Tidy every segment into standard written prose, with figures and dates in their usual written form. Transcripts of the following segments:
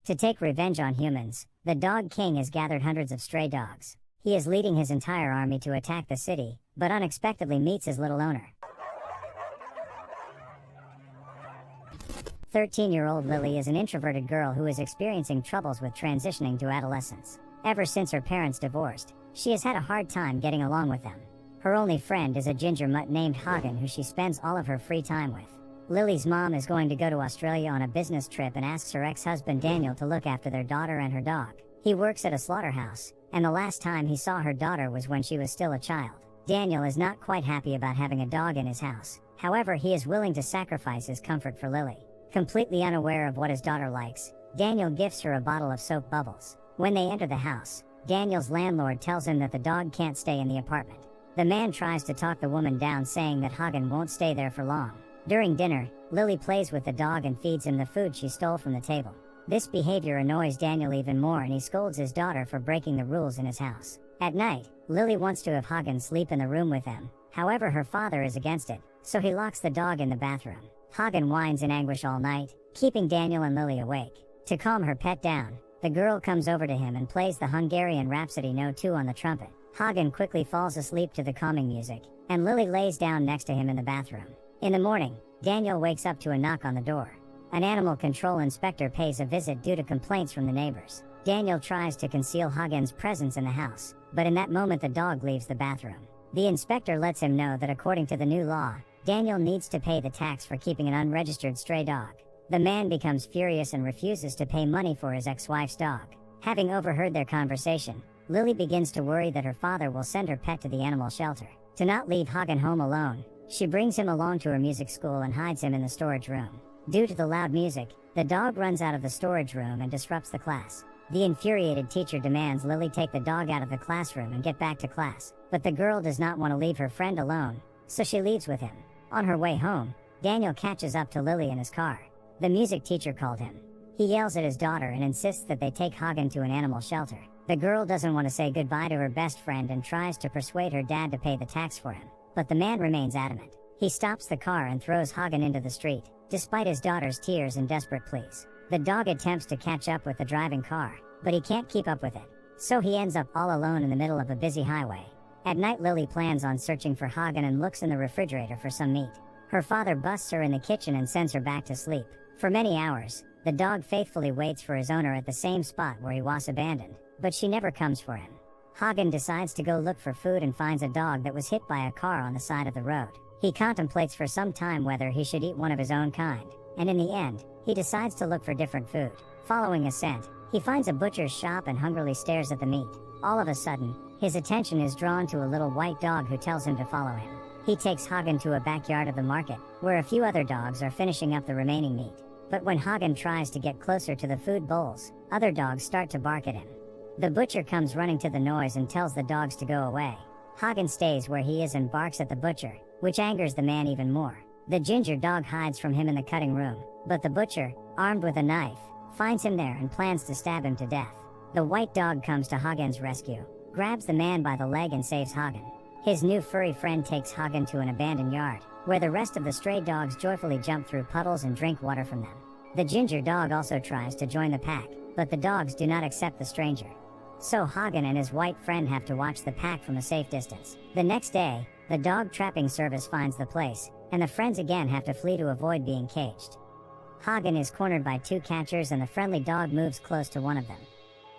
To take revenge on humans, the Dog King has gathered hundreds of stray dogs. He is leading his entire army to attack the city, but unexpectedly meets his little owner. 13-year-old Lily is an introverted girl who is experiencing troubles with transitioning to adolescence. Ever since her parents divorced, she has had a hard time getting along with them. Her only friend is a ginger mutt named Hagen who she spends all of her free time with. Lily's mom is going to go to Australia on a business trip and asks her ex-husband Daniel to look after their daughter and her dog. He works at a slaughterhouse, and the last time he saw her daughter was when she was still a child. Daniel is not quite happy about having a dog in his house. However, he is willing to sacrifice his comfort for Lily. Completely unaware of what his daughter likes, Daniel gifts her a bottle of soap bubbles. When they enter the house, Daniel's landlord tells him that the dog can't stay in the apartment. The man tries to talk the woman down, saying that Hagen won't stay there for long. During dinner, Lily plays with the dog and feeds him the food she stole from the table. This behavior annoys Daniel even more, and he scolds his daughter for breaking the rules in his house. At night, Lily wants to have Hagen sleep in the room with them. However, her father is against it, so he locks the dog in the bathroom. Hagen whines in anguish all night, keeping Daniel and Lily awake. To calm her pet down, the girl comes over to him and plays the Hungarian Rhapsody No. 2 on the trumpet. Hagen quickly falls asleep to the calming music, and Lily lays down next to him in the bathroom. In the morning, Daniel wakes up to a knock on the door. An animal control inspector pays a visit due to complaints from the neighbors. Daniel tries to conceal Hagen's presence in the house, but in that moment the dog leaves the bathroom. The inspector lets him know that according to the new law, Daniel needs to pay the tax for keeping an unregistered stray dog. The man becomes furious and refuses to pay money for his ex-wife's dog. Having overheard their conversation, Lily begins to worry that her father will send her pet to the animal shelter. To not leave Hagen home alone, she brings him along to her music school and hides him in the storage room. Due to the loud music, the dog runs out of the storage room and disrupts the class. The infuriated teacher demands Lily take the dog out of the classroom and get back to class, but the girl does not want to leave her friend alone, so she leaves with him. On her way home, Daniel catches up to Lily in his car. The music teacher called him. He yells at his daughter and insists that they take Hagen to an animal shelter. The girl doesn't want to say goodbye to her best friend and tries to persuade her dad to pay the tax for him, but the man remains adamant. He stops the car and throws Hagen into the street, despite his daughter's tears and desperate pleas. The dog attempts to catch up with the driving car, but he can't keep up with it, so he ends up all alone in the middle of a busy highway. At night, Lily plans on searching for Hagen and looks in the refrigerator for some meat. Her father busts her in the kitchen and sends her back to sleep. For many hours, the dog faithfully waits for his owner at the same spot where he was abandoned, but she never comes for him. Hagen decides to go look for food and finds a dog that was hit by a car on the side of the road. He contemplates for some time whether he should eat one of his own kind, and in the end, he decides to look for different food. Following a scent, he finds a butcher's shop and hungrily stares at the meat. All of a sudden, his attention is drawn to a little white dog who tells him to follow him. He takes Hagen to a backyard of the market, where a few other dogs are finishing up the remaining meat. But when Hagen tries to get closer to the food bowls, other dogs start to bark at him. The butcher comes running to the noise and tells the dogs to go away. Hagen stays where he is and barks at the butcher, which angers the man even more. The ginger dog hides from him in the cutting room, but the butcher, armed with a knife, finds him there and plans to stab him to death. The white dog comes to Hagen's rescue, grabs the man by the leg and saves Hagen. His new furry friend takes Hagen to an abandoned yard, where the rest of the stray dogs joyfully jump through puddles and drink water from them. The ginger dog also tries to join the pack, but the dogs do not accept the stranger. So Hagen and his white friend have to watch the pack from a safe distance. The next day, the dog trapping service finds the place, and the friends again have to flee to avoid being caged. Hagen is cornered by two catchers and the friendly dog moves close to one of them.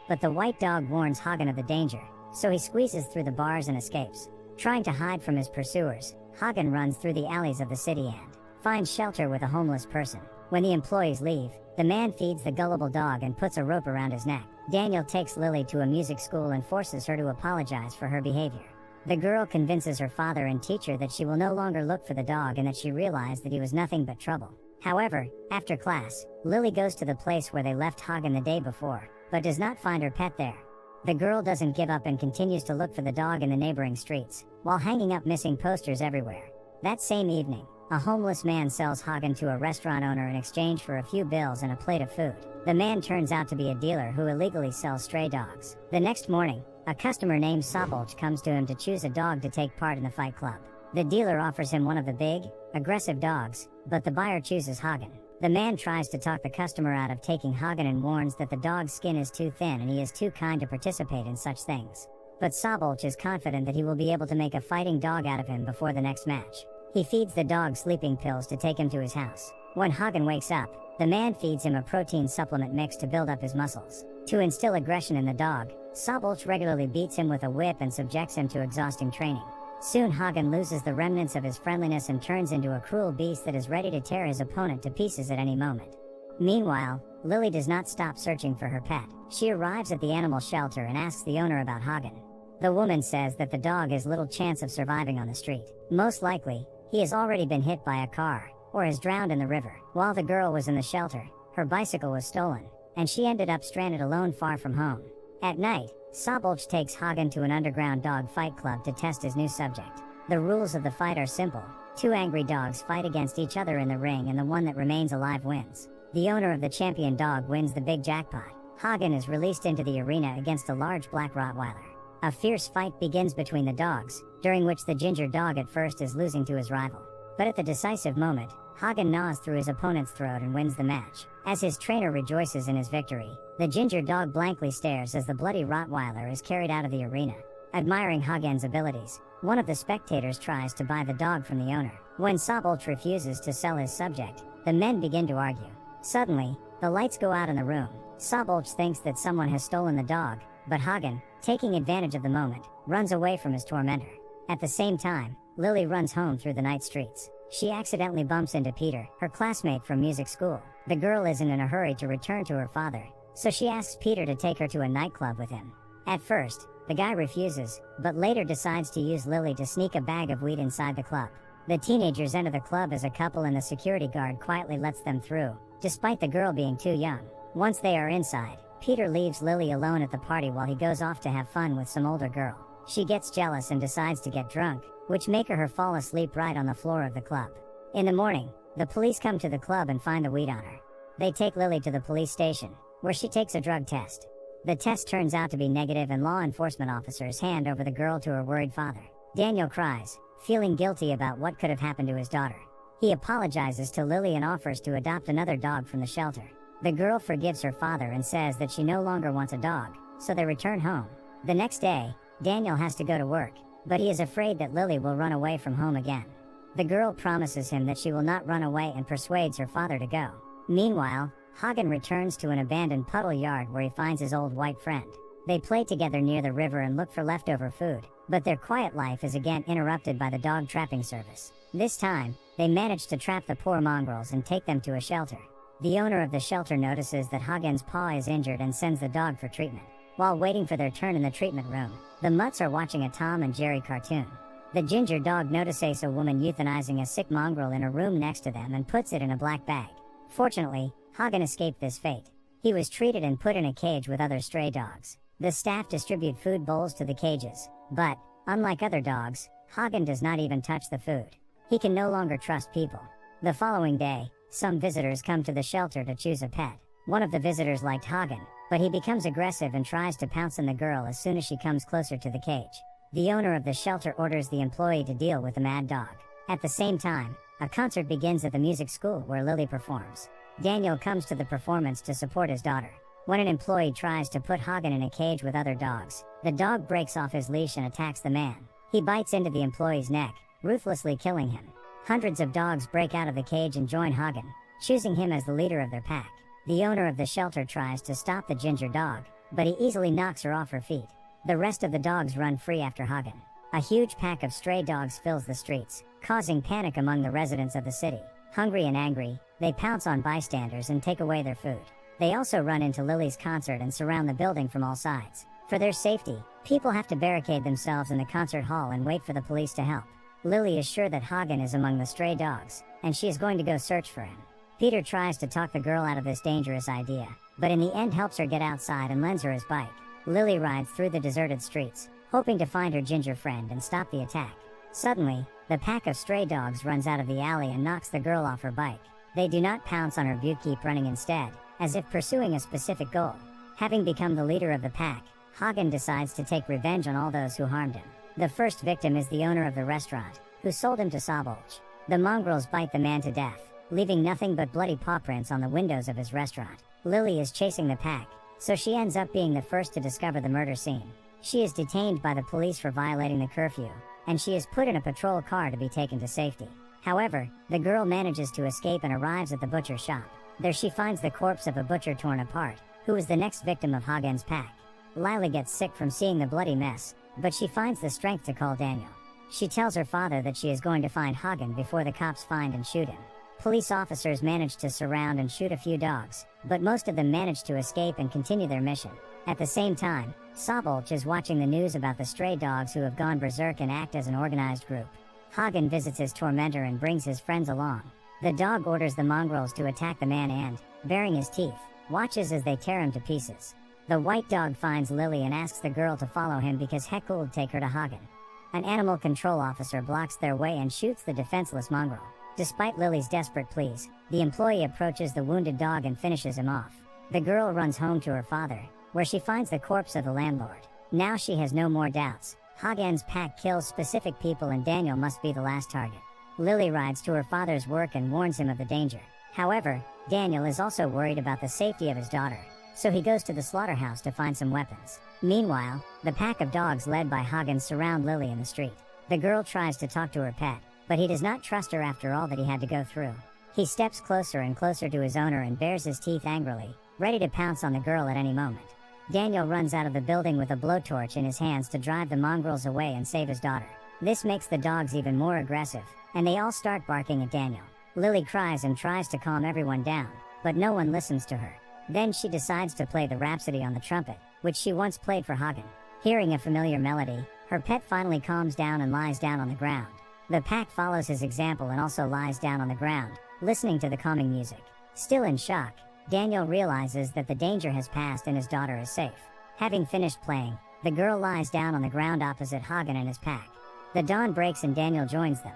But the white dog warns Hagen of the danger, so he squeezes through the bars and escapes. Trying to hide from his pursuers, Hagen runs through the alleys of the city and finds shelter with a homeless person. When the employees leave, the man feeds the gullible dog and puts a rope around his neck. Daniel takes Lily to a music school and forces her to apologize for her behavior. The girl convinces her father and teacher that she will no longer look for the dog and that she realized that he was nothing but trouble. However, after class, Lily goes to the place where they left Hagen the day before, but does not find her pet there. The girl doesn't give up and continues to look for the dog in the neighboring streets, while hanging up missing posters everywhere. That same evening, a homeless man sells Hagen to a restaurant owner in exchange for a few bills and a plate of food. The man turns out to be a dealer who illegally sells stray dogs. The next morning, a customer named Sobolch comes to him to choose a dog to take part in the fight club. The dealer offers him one of the big, aggressive dogs, but the buyer chooses Hagen. The man tries to talk the customer out of taking Hagen and warns that the dog's skin is too thin and he is too kind to participate in such things. But Szabolcs is confident that he will be able to make a fighting dog out of him before the next match. He feeds the dog sleeping pills to take him to his house. When Hagen wakes up, the man feeds him a protein supplement mix to build up his muscles. To instill aggression in the dog, Szabolcs regularly beats him with a whip and subjects him to exhausting training. Soon Hagen loses the remnants of his friendliness and turns into a cruel beast that is ready to tear his opponent to pieces at any moment. Meanwhile, Lily does not stop searching for her pet. She arrives at the animal shelter and asks the owner about Hagen. The woman says that the dog has little chance of surviving on the street. Most likely, he has already been hit by a car, or has drowned in the river. While the girl was in the shelter, her bicycle was stolen, and she ended up stranded alone far from home. At night, Szabolcs takes Hagen to an underground dog fight club to test his new subject. The rules of the fight are simple. 2 angry dogs fight against each other in the ring and the one that remains alive wins. The owner of the champion dog wins the big jackpot. Hagen is released into the arena against a large black Rottweiler. A fierce fight begins between the dogs, during which the ginger dog at first is losing to his rival. But at the decisive moment, Hagen gnaws through his opponent's throat and wins the match. As his trainer rejoices in his victory, the ginger dog blankly stares as the bloody Rottweiler is carried out of the arena. Admiring Hagen's abilities, one of the spectators tries to buy the dog from the owner. When Szabolcs refuses to sell his subject, the men begin to argue. Suddenly, the lights go out in the room. Szabolcs thinks that someone has stolen the dog, but Hagen, taking advantage of the moment, runs away from his tormentor. At the same time, Lily runs home through the night streets. She accidentally bumps into Peter, her classmate from music school. The girl isn't in a hurry to return to her father, so she asks Peter to take her to a nightclub with him. At first, the guy refuses, but later decides to use Lily to sneak a bag of weed inside the club. The teenagers enter the club as a couple and the security guard quietly lets them through, despite the girl being too young. Once they are inside, Peter leaves Lily alone at the party while he goes off to have fun with some older girl. She gets jealous and decides to get drunk, which make her fall asleep right on the floor of the club. In the morning, the police come to the club and find the weed on her. They take Lily to the police station, where she takes a drug test. The test turns out to be negative and law enforcement officers hand over the girl to her worried father. Daniel cries, feeling guilty about what could have happened to his daughter. He apologizes to Lily and offers to adopt another dog from the shelter. The girl forgives her father and says that she no longer wants a dog, so they return home. The next day, Daniel has to go to work, but he is afraid that Lily will run away from home again. The girl promises him that she will not run away and persuades her father to go. Meanwhile, Hagen returns to an abandoned puddle yard where he finds his old white friend. They play together near the river and look for leftover food, but their quiet life is again interrupted by the dog trapping service. This time, they manage to trap the poor mongrels and take them to a shelter. The owner of the shelter notices that Hagen's paw is injured and sends the dog for treatment. While waiting for their turn in the treatment room, the mutts are watching a Tom and Jerry cartoon. The ginger dog notices a woman euthanizing a sick mongrel in a room next to them and puts it in a black bag. Fortunately, Hagen escaped this fate. He was treated and put in a cage with other stray dogs. The staff distribute food bowls to the cages, but, unlike other dogs, Hagen does not even touch the food. He can no longer trust people. The following day, some visitors come to the shelter to choose a pet. One of the visitors liked Hagen, but he becomes aggressive and tries to pounce on the girl as soon as she comes closer to the cage. The owner of the shelter orders the employee to deal with the mad dog. At the same time, a concert begins at the music school where Lily performs. Daniel comes to the performance to support his daughter. When an employee tries to put Hagen in a cage with other dogs, the dog breaks off his leash and attacks the man. He bites into the employee's neck, ruthlessly killing him. Hundreds of dogs break out of the cage and join Hagen, choosing him as the leader of their pack. The owner of the shelter tries to stop the ginger dog, but he easily knocks her off her feet. The rest of the dogs run free after Hagen. A huge pack of stray dogs fills the streets, causing panic among the residents of the city. Hungry and angry, they pounce on bystanders and take away their food. They also run into Lily's concert and surround the building from all sides. For their safety, people have to barricade themselves in the concert hall and wait for the police to help. Lily is sure that Hagen is among the stray dogs, and she is going to go search for him. Peter tries to talk the girl out of this dangerous idea, but in the end helps her get outside and lends her his bike. Lily rides through the deserted streets, hoping to find her ginger friend and stop the attack. Suddenly, the pack of stray dogs runs out of the alley and knocks the girl off her bike. They do not pounce on her but keep running instead, as if pursuing a specific goal. Having become the leader of the pack, Hagen decides to take revenge on all those who harmed him. The first victim is the owner of the restaurant, who sold him to Szabolcs. The mongrels bite the man to death. leaving nothing but bloody paw prints on the windows of his restaurant. Lily is chasing the pack, so she ends up being the first to discover the murder scene. She is detained by the police for violating the curfew, and she is put in a patrol car to be taken to safety. However, the girl manages to escape and arrives at the butcher shop. There she finds the corpse of a butcher torn apart, who is the next victim of Hagen's pack. Lila gets sick from seeing the bloody mess, but she finds the strength to call Daniel. She tells her father that she is going to find Hagen before the cops find and shoot him. Police officers manage to surround and shoot a few dogs, but most of them manage to escape and continue their mission. At the same time, Sobolch is watching the news about the stray dogs who have gone berserk and act as an organized group. Hagen visits his tormentor and brings his friends along. The dog orders the mongrels to attack the man and, baring his teeth, watches as they tear him to pieces. The white dog finds Lily and asks the girl to follow him because Heck will take her to Hagen. An animal control officer blocks their way and shoots the defenseless mongrel. Despite Lily's desperate pleas, the employee approaches the wounded dog and finishes him off. The girl runs home to her father, where she finds the corpse of the landlord. Now she has no more doubts. Hagen's pack kills specific people and Daniel must be the last target. Lily rides to her father's work and warns him of the danger. However, Daniel is also worried about the safety of his daughter, so he goes to the slaughterhouse to find some weapons. Meanwhile, the pack of dogs led by Hagen surround Lily in the street. The girl tries to talk to her pet, but he does not trust her after all that he had to go through. He steps closer and closer to his owner and bares his teeth angrily, ready to pounce on the girl at any moment. Daniel runs out of the building with a blowtorch in his hands to drive the mongrels away and save his daughter. This makes the dogs even more aggressive, and they all start barking at Daniel. Lily cries and tries to calm everyone down, but no one listens to her. Then she decides to play the Rhapsody on the trumpet, which she once played for Hagen. Hearing a familiar melody, her pet finally calms down and lies down on the ground. The pack follows his example and also lies down on the ground, listening to the calming music. Still in shock, Daniel realizes that the danger has passed and his daughter is safe. Having finished playing, the girl lies down on the ground opposite Hagen and his pack. The dawn breaks and Daniel joins them.